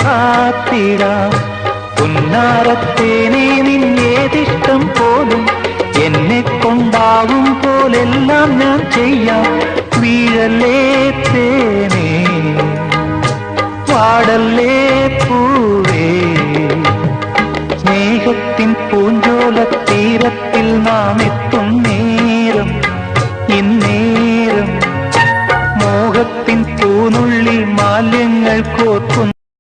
കാത്തിടാം. പുന്നാരത്തേനെ നിന്നേതിഷ്ടം പോലും എന്നെ കൊണ്ടാവും പോലെല്ലാം ഞാൻ ചെയ്യാം. വീഴല്ലേ തേനേ പാടല്ലേ പൂവേ, സ്നേഹത്തിൻ പൂഞ്ചോല തീരത്തിൽ നാം